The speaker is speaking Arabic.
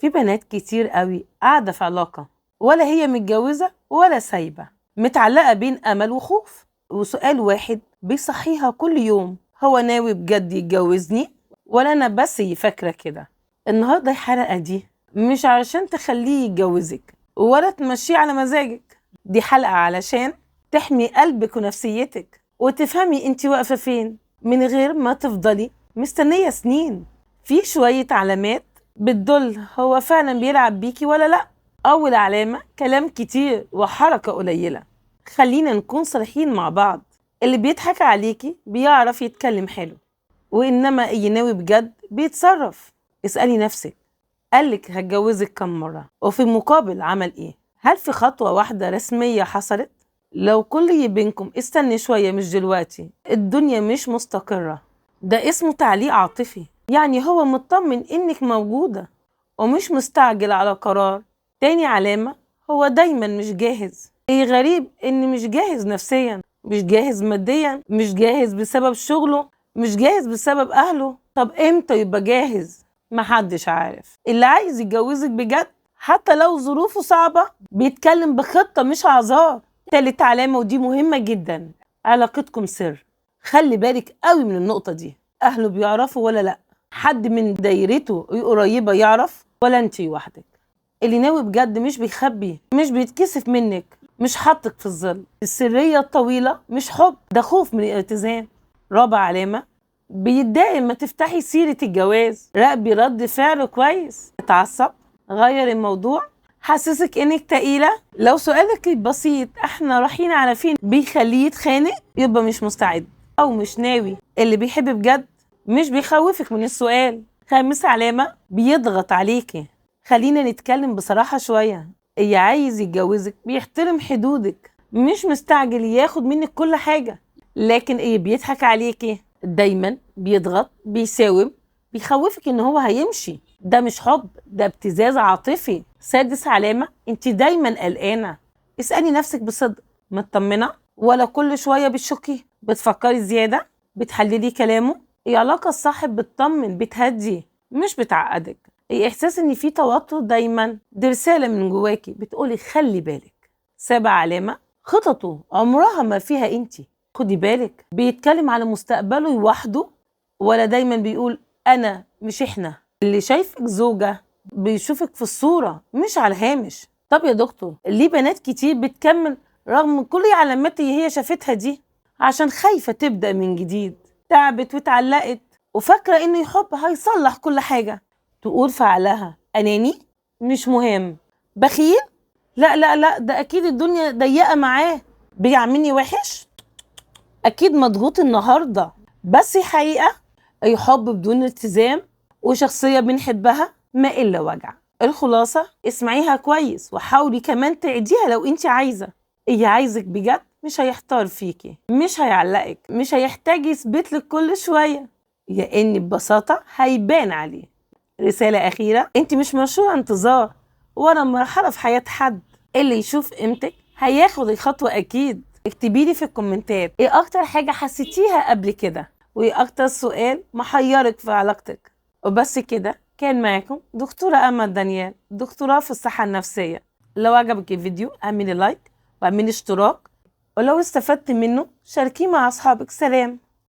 في بنات كتير قوي قاعدة في علاقة ولا هي متجوزة ولا سايبة، متعلقة بين أمل وخوف، وسؤال واحد بيصحيها كل يوم: هو ناوي بجد يتجوزني ولا أنا بس فاكرة كده؟ النهاردة الحلقة دي مش علشان تخليه يتجوزك ولا تمشيه على مزاجك، دي حلقة علشان تحمي قلبك ونفسيتك وتفهمي انت واقفة فين من غير ما تفضلي مستنية سنين. في شوية علامات بتدل هو فعلا بيلعب بيكي ولا لأ. أول علامة كلام كتير وحركة قليلة. خلينا نكون صريحين مع بعض، اللي بيضحك عليكي بيعرف يتكلم حلو، وإنما يناوي بجد بيتصرف. اسألي نفسك، قالك هتجوزك كم مرة وفي المقابل عمل إيه؟ هل في خطوة واحدة رسمية حصلت؟ لو كل بينكم استني شوية مش دلوقتي، الدنيا مش مستقرة، ده اسمه تعليق عاطفي، يعني هو مطمن إنك موجودة ومش مستعجل على قرار. تاني علامة، هو دايما مش جاهز. ايه غريب إن مش جاهز نفسيا، مش جاهز ماديا، مش جاهز بسبب شغله، مش جاهز بسبب أهله. طب إمتى يبقى جاهز؟ محدش عارف. اللي عايز يتجوزك بجد حتى لو ظروفه صعبة بيتكلم بخطة مش أعذار. تالت علامة ودي مهمة جدا، علاقتكم سر. خلي بالك قوي من النقطة دي. أهله بيعرفوا ولا لأ؟ حد من دايرته قريبة يعرف ولا انتي وحدك؟ اللي ناوي بجد مش بيخبي، مش بيتكسف منك، مش حاطك في الظل. السرية الطويلة مش حب، ده خوف من الالتزام. رابع علامة، بيتضايق ما تفتحي سيرة الجواز. راقبي رد فعله كويس، اتعصب، غير الموضوع، حسسك انك تقيلة. لو سؤالك البسيط احنا رايحين على فين بيخليه يتخانق، يبقى مش مستعد او مش ناوي. اللي بيحب بجد مش بيخوفك من السؤال. خامس علامة، بيضغط عليكي. خلينا نتكلم بصراحة شوية. اللي عايز يتجوزك بيحترم حدودك، مش مستعجل ياخد منك كل حاجة. لكن ايه، بيضحك عليكي، دايما بيضغط، بيساوم، بيخوفك ان هو هيمشي. ده مش حب، ده ابتزاز عاطفي. سادس علامة، انت دايما قلقانة. اسألي نفسك بصدق، مطمنة ولا كل شوية بتشكي؟ بتفكري زيادة؟ بتحللي كلامه؟ العلاقة الصح بتطمن، بتهدي، مش بتعقدك. احساس ان في توتر دايما، دي رسالة من جواكي بتقولي خلي بالك. سابع علامة، خططه عمرها ما فيها انتي. خدي بالك، بيتكلم على مستقبله لوحده ولا دايما بيقول انا مش احنا؟ اللي شايفك زوجة بيشوفك في الصورة مش على الهامش. طب يا دكتور، ليه بنات كتير بتكمل رغم كل العلامات اللي هي شافتها دي؟ عشان خايفة تبدأ من جديد، تعبت واتعلقت وفاكرة انه الحب هيصلح كل حاجة. تقول فعلها اناني، مش مهم، بخيل، لا لا لا، ده اكيد الدنيا ضيقة معاه، بيعملني وحش، اكيد مضغوط النهاردة. بس الحقيقة اي حب بدون التزام وشخصية بنحبها ما الا وجع. الخلاصة، اسمعيها كويس وحاولي كمان تعيديها لو انت عايزة. اللي عايزك بجد مش هيحتار فيكي، مش هيعلقك، مش هيحتاج يثبتلك كل شوية، لان ببساطة هيبان عليه. رسالة أخيرة، انت مش مشروع انتظار ولا مرحلة في حياة حد. اللي يشوف قيمتك هياخد الخطوة أكيد. اكتبيلي في الكومنتات ايه أكتر حاجة حسيتيها قبل كده، وايه أكتر سؤال محيرك في علاقتك. وبس كده، كان معاكم دكتورة أمل دانيال، دكتوراه في الصحة النفسية. لو عجبك الفيديو اعملي لايك واعملي اشتراك، ولو استفدت منه شاركيه مع أصحابك. سلام.